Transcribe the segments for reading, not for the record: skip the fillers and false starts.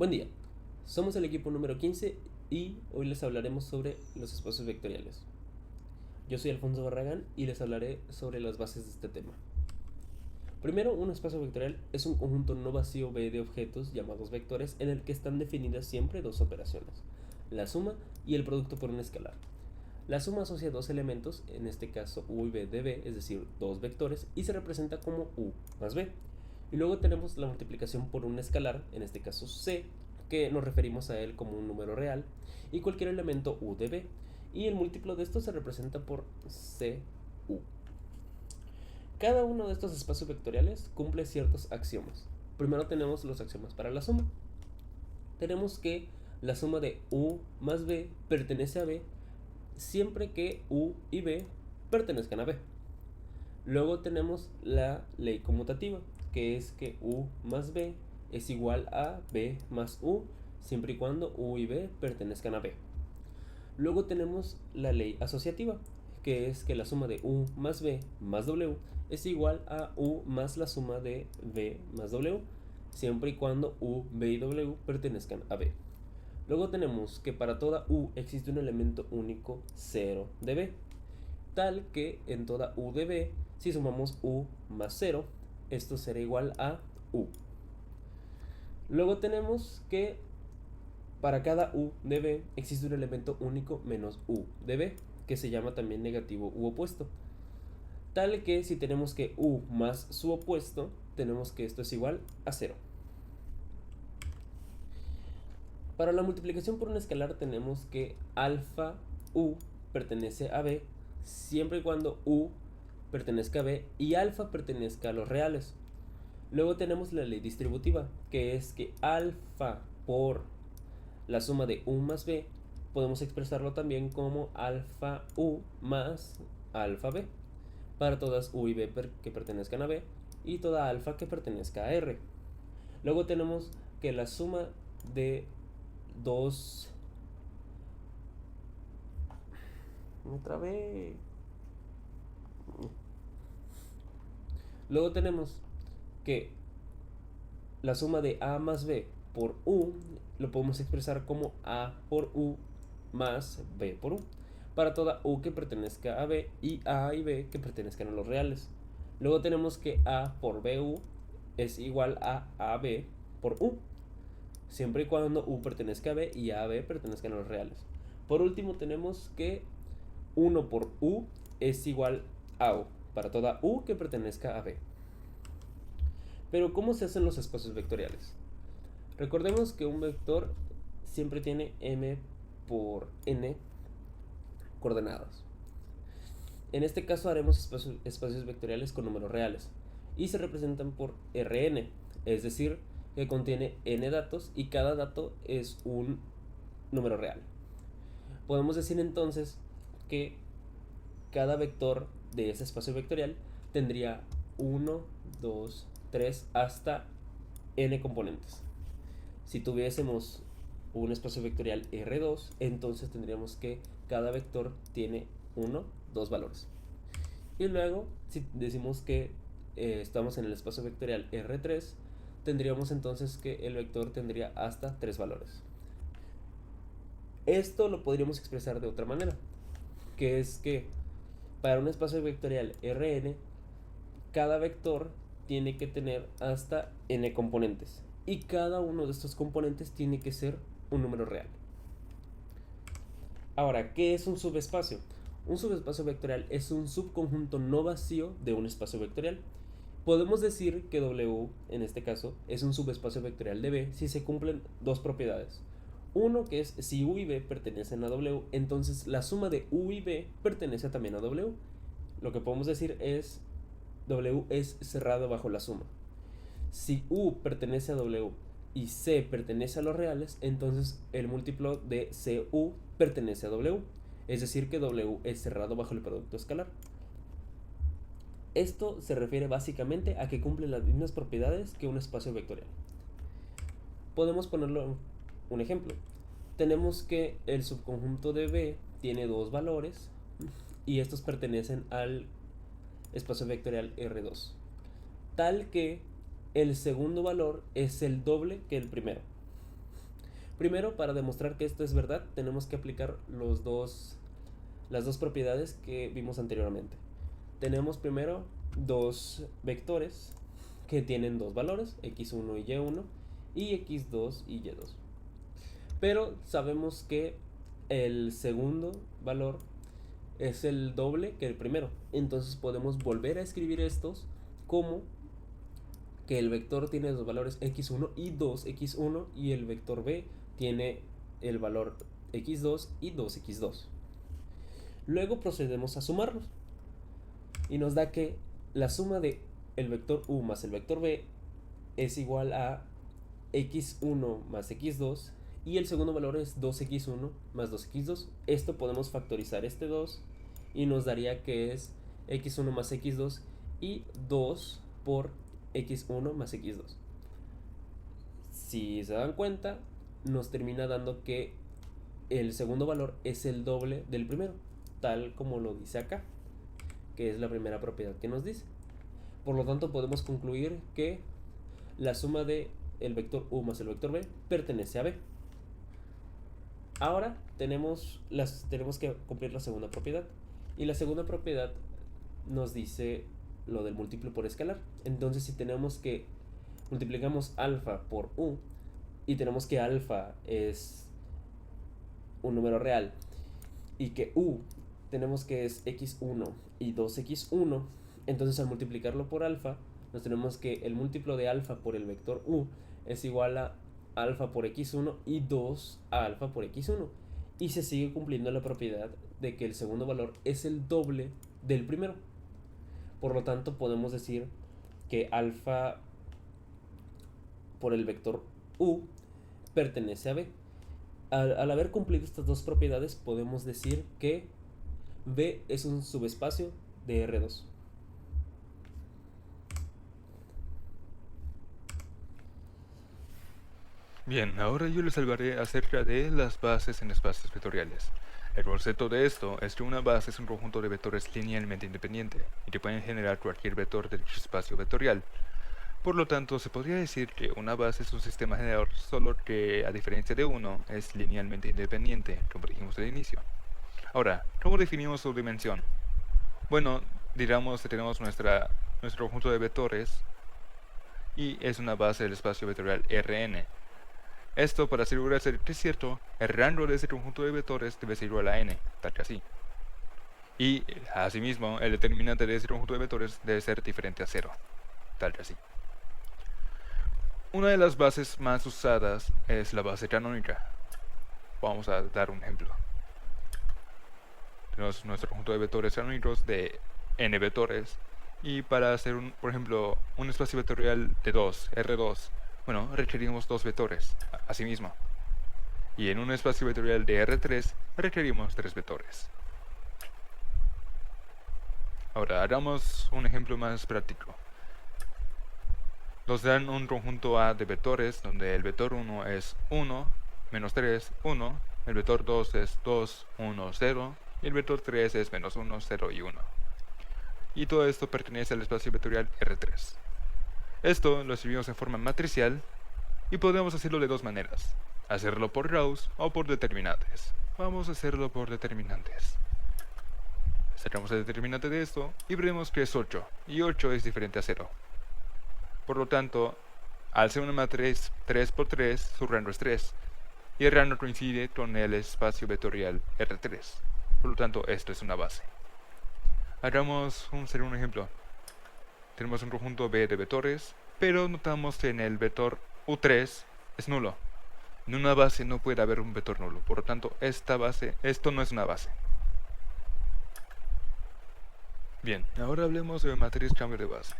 Buen día, somos el equipo número 15 y hoy les hablaremos sobre los espacios vectoriales. Yo soy Alfonso Barragán y les hablaré sobre las bases de este tema. Primero, un espacio vectorial es un conjunto no vacío B de objetos llamados vectores en el que están definidas siempre dos operaciones, la suma y el producto por un escalar. La suma asocia dos elementos, en este caso u y b de b, es decir, dos vectores, y se representa como u más b. Y luego tenemos la multiplicación por un escalar, en este caso c, que nos referimos a él como un número real, y cualquier elemento u de b. Y el múltiplo de esto se representa por cu. Cada uno de estos espacios vectoriales cumple ciertos axiomas. Primero tenemos los axiomas para la suma. Tenemos que la suma de u más b pertenece a b siempre que u y b pertenezcan a b. Luego tenemos la ley conmutativa, que es que u más b es igual a b más u, siempre y cuando u y b pertenezcan a b. Luego tenemos la ley asociativa, que es que la suma de u más b más w es igual a u más la suma de b más w, siempre y cuando u, b y w pertenezcan a b. Luego tenemos que para toda u existe un elemento único 0 de b, tal que en toda u de b, si sumamos u más 0, esto será igual a u. Luego tenemos que para cada u de b existe un elemento único menos u de b, que se llama también negativo u opuesto, tal que si tenemos que u más su opuesto, tenemos que esto es igual a 0. Para la multiplicación por un escalar tenemos que alfa u pertenece a b siempre y cuando u pertenezca a b y alfa pertenezca a los reales. Luego tenemos la ley distributiva, que es que alfa por la suma de u más b podemos expresarlo también como alfa u más alfa b para todas u y b que pertenezcan a b y toda alfa que pertenezca a r. Luego tenemos que la suma de dos... Otra vez. Luego tenemos que la suma de a más b por u lo podemos expresar como a por u más b por u para toda u que pertenezca a b y a y b que pertenezcan a los reales. Luego tenemos que a por bu es igual a ab por u, siempre y cuando u pertenezca a b y a b pertenezcan a los reales. Por último tenemos que 1 por u es igual a u para toda u que pertenezca a b. Pero ¿cómo se hacen los espacios vectoriales? Recordemos que un vector siempre tiene m por n coordenadas. En este caso haremos espacios vectoriales con números reales y se representan por Rn, es decir, que contiene n datos y cada dato es un número real. Podemos decir entonces que cada vector de ese espacio vectorial tendría 1, 2, 3 hasta n componentes. Si tuviésemos un espacio vectorial R2, entonces tendríamos que cada vector tiene 1, 2 valores. Y luego, si decimos que estamos en el espacio vectorial R3, tendríamos entonces que el vector tendría hasta 3 valores. Esto lo podríamos expresar de otra manera, que es que para un espacio vectorial Rn, cada vector tiene que tener hasta n componentes y cada uno de estos componentes tiene que ser un número real. Ahora, ¿qué es un subespacio? Un subespacio vectorial es un subconjunto no vacío de un espacio vectorial. Podemos decir que W, en este caso, es un subespacio vectorial de B si se cumplen dos propiedades. Uno, que es si u y b pertenecen a W, entonces la suma de u y b pertenece también a W. Lo que podemos decir es W es cerrado bajo la suma. Si u pertenece a W y c pertenece a los reales, entonces el múltiplo de cu pertenece a W, es decir que W es cerrado bajo el producto escalar. Esto se refiere básicamente a que cumple las mismas propiedades que un espacio vectorial. Podemos ponerlo un ejemplo. Tenemos que el subconjunto de B tiene dos valores y estos pertenecen al espacio vectorial R2, tal que el segundo valor es el doble que el primero. Primero, para demostrar que esto es verdad, tenemos que aplicar las dos propiedades que vimos anteriormente. Tenemos primero dos vectores que tienen dos valores, x1 y y1, y x2 y y2. Pero sabemos que el segundo valor es el doble que el primero. Entonces podemos volver a escribir estos como que el vector tiene dos valores x1 y 2x1 y el vector b tiene el valor x2 y 2x2. Luego procedemos a sumarlos y nos da que la suma de el vector u más el vector b es igual a x1 más x2 y el segundo valor es 2x1 más 2x2. Esto podemos factorizar este 2 y nos daría que es x1 más x2 y 2 por x1 más x2. Si se dan cuenta, nos termina dando que el segundo valor es el doble del primero, tal como lo dice acá, que es la primera propiedad que nos dice. Por lo tanto, podemos concluir que la suma de el vector u más el vector b pertenece a b. Ahora tenemos que cumplir la segunda propiedad. Y la segunda propiedad nos dice lo del múltiplo por escalar. Entonces, si tenemos que multiplicamos alfa por u y tenemos que alfa es un número real y que u tenemos que es x1 y 2x1, entonces al multiplicarlo por alfa nos tenemos que el múltiplo de alfa por el vector u es igual a alfa por x1 y 2 a alfa por x1, y se sigue cumpliendo la propiedad de que el segundo valor es el doble del primero. Por lo tanto, podemos decir que alfa por el vector u pertenece a b. Al haber cumplido estas dos propiedades, podemos decir que b es un subespacio de R2. Bien, ahora yo les hablaré acerca de las bases en espacios vectoriales. El concepto de esto es que una base es un conjunto de vectores linealmente independiente y que pueden generar cualquier vector de dicho espacio vectorial. Por lo tanto, se podría decir que una base es un sistema generador, solo que, a diferencia de uno, es linealmente independiente, como dijimos al inicio. Ahora, ¿cómo definimos su dimensión? Bueno, digamos que tenemos nuestro conjunto de vectores y es una base del espacio vectorial Rn. Esto, para asegurarse que es cierto, el rango de ese conjunto de vectores debe ser igual a n, tal que así. Y, asimismo, el determinante de ese conjunto de vectores debe ser diferente a 0, tal que así. Una de las bases más usadas es la base canónica. Vamos a dar un ejemplo. Tenemos nuestro conjunto de vectores canónicos de n vectores, y para hacer, por ejemplo, un espacio vectorial de 2, R2, bueno, requerimos dos vectores, asimismo. Y en un espacio vectorial de R3, requerimos 3 vectores. Ahora, hagamos un ejemplo más práctico. Nos dan un conjunto A de vectores, donde el vector 1 es 1, menos 3, 1, el vector 2 es 2, 1, 0, y el vector 3 es menos 1, 0 y 1. Y todo esto pertenece al espacio vectorial R3. Esto lo escribimos en forma matricial y podemos hacerlo de dos maneras: hacerlo por rows o por determinantes. Vamos a hacerlo por determinantes. Sacamos el determinante de esto y veremos que es 8, y 8 es diferente a 0. Por lo tanto, al ser una matriz 3 por 3, su rango es 3, y el rango coincide con el espacio vectorial R3. Por lo tanto, esto es una base. Hagamos un segundo ejemplo. Tenemos un conjunto B de vectores, pero notamos que en el vector U3 es nulo. En una base no puede haber un vector nulo, por lo tanto esto no es una base. Bien, ahora hablemos de matriz cambio de base.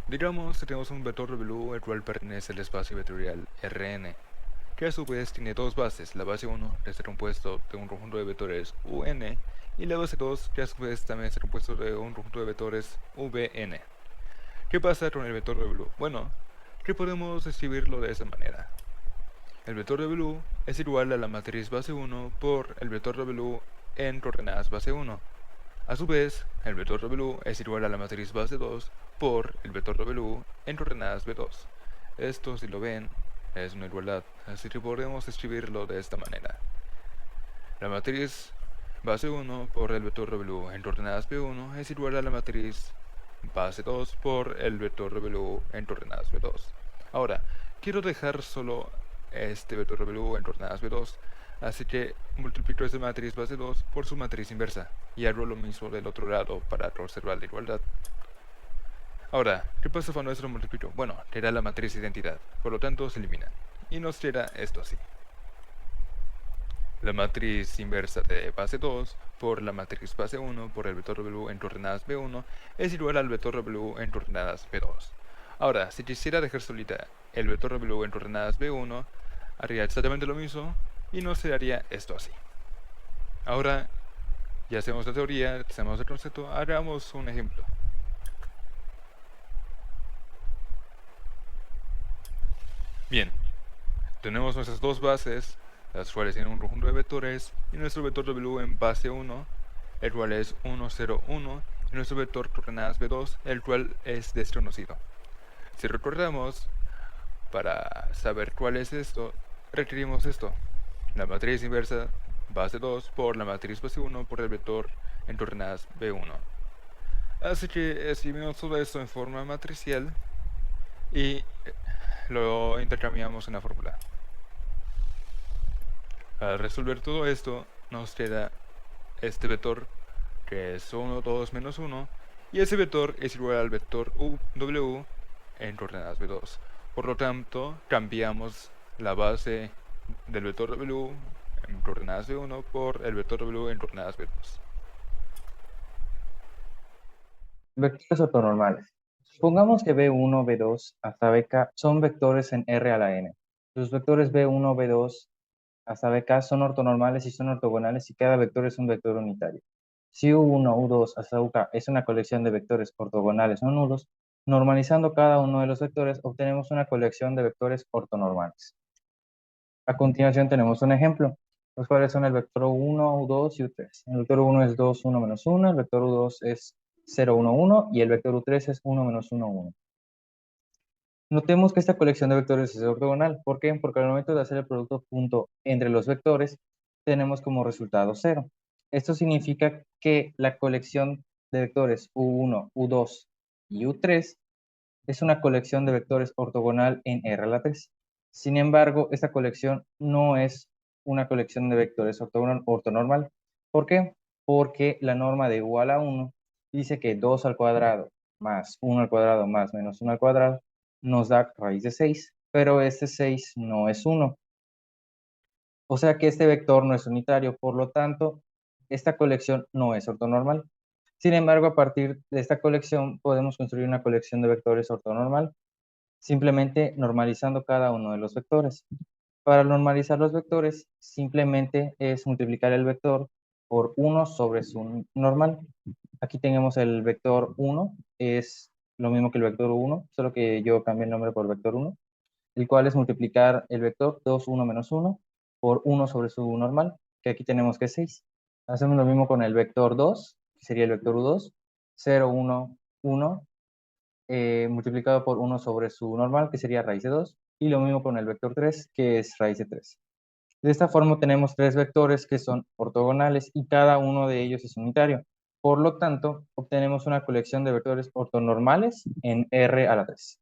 Digamos que tenemos un vector W el cual pertenece al espacio vectorial Rn, que a su vez tiene dos bases: la base 1, que está compuesto de un conjunto de vectores Un, y la base 2, que a su vez también está compuesto de un conjunto de vectores Vn. ¿Qué pasa con el vector W? Bueno, que podemos escribirlo de esa manera. El vector W es igual a la matriz base 1 por el vector W en coordenadas base 1. A su vez, el vector W es igual a la matriz base 2 por el vector W en coordenadas B2. Esto, si lo ven, es una igualdad, así que podemos escribirlo de esta manera. La matriz base 1 por el vector W entre ordenadas B1 es igual a la matriz base 2 por el vector W entre ordenadas B2. Ahora, quiero dejar solo este vector W entre ordenadas B2, así que multiplico esta matriz base 2 por su matriz inversa y hago lo mismo del otro lado para conservar la igualdad. Ahora, ¿qué pasa cuando esto lo multiplico? Bueno, queda la matriz identidad, por lo tanto se elimina. Y nos queda esto así. La matriz inversa de base 2 por la matriz base 1 por el vector W entre ordenadas B1 es igual al vector W entre ordenadas B2. Ahora, si quisiera dejar solita el vector W entre ordenadas B1, haría exactamente lo mismo y nos quedaría esto así. Ahora, ya hacemos la teoría, hacemos el concepto, hagamos un ejemplo. Bien, tenemos nuestras dos bases, las cuales tienen un conjunto de vectores, y nuestro vector W en base 1, el cual es 1, 0, 1, y nuestro vector coordenadas B2, el cual es desconocido. Si recordamos, para saber cuál es esto, requerimos esto, la matriz inversa base 2 por la matriz base 1 por el vector en coordenadas B1. Así que escribimos todo esto en forma matricial y lo intercambiamos en la fórmula. Al resolver todo esto, nos queda este vector, que es 1, 2, menos 1, y ese vector es igual al vector W en coordenadas B2. Por lo tanto, cambiamos la base del vector W en coordenadas B1 por el vector W en coordenadas B2. Vectores ortonormales. Supongamos que B1, B2 hasta BK son vectores en R a la n. Los vectores B1, B2 hasta BK son ortonormales y son ortogonales y cada vector es un vector unitario. Si U1, U2 hasta UK es una colección de vectores ortogonales o nulos, normalizando cada uno de los vectores obtenemos una colección de vectores ortonormales. A continuación tenemos un ejemplo, los cuales son el vector 1, U2 y U3. El vector 1 es 2, 1, menos 1, el vector U2 es 0, 1, 1 y el vector U3 es 1, menos 1, 1. Notemos que esta colección de vectores es ortogonal. ¿Por qué? Porque al momento de hacer el producto punto entre los vectores, tenemos como resultado 0. Esto significa que la colección de vectores U1, U2 y U3 es una colección de vectores ortogonal en R a la 3. Sin embargo, esta colección no es una colección de vectores ortonormal. ¿Por qué? Porque la norma de U a la 1 dice que 2 al cuadrado más 1 al cuadrado más menos 1 al cuadrado nos da raíz de 6, pero este 6 no es 1. O sea que este vector no es unitario, por lo tanto, esta colección no es ortonormal. Sin embargo, a partir de esta colección podemos construir una colección de vectores ortonormal, simplemente normalizando cada uno de los vectores. Para normalizar los vectores, simplemente es multiplicar el vector por 1 sobre su normal. Aquí tenemos el vector 1, es lo mismo que el vector 1, solo que yo cambié el nombre por vector 1, el cual es multiplicar el vector 2, 1, menos 1 por 1 sobre su normal, que aquí tenemos que es 6. Hacemos lo mismo con el vector 2, que sería el vector U2, 0, 1, 1, multiplicado por 1 sobre su normal, que sería raíz de 2, y lo mismo con el vector 3, que es raíz de 3. De esta forma tenemos tres vectores que son ortogonales y cada uno de ellos es unitario. Por lo tanto, obtenemos una colección de vectores ortonormales en R a la 3.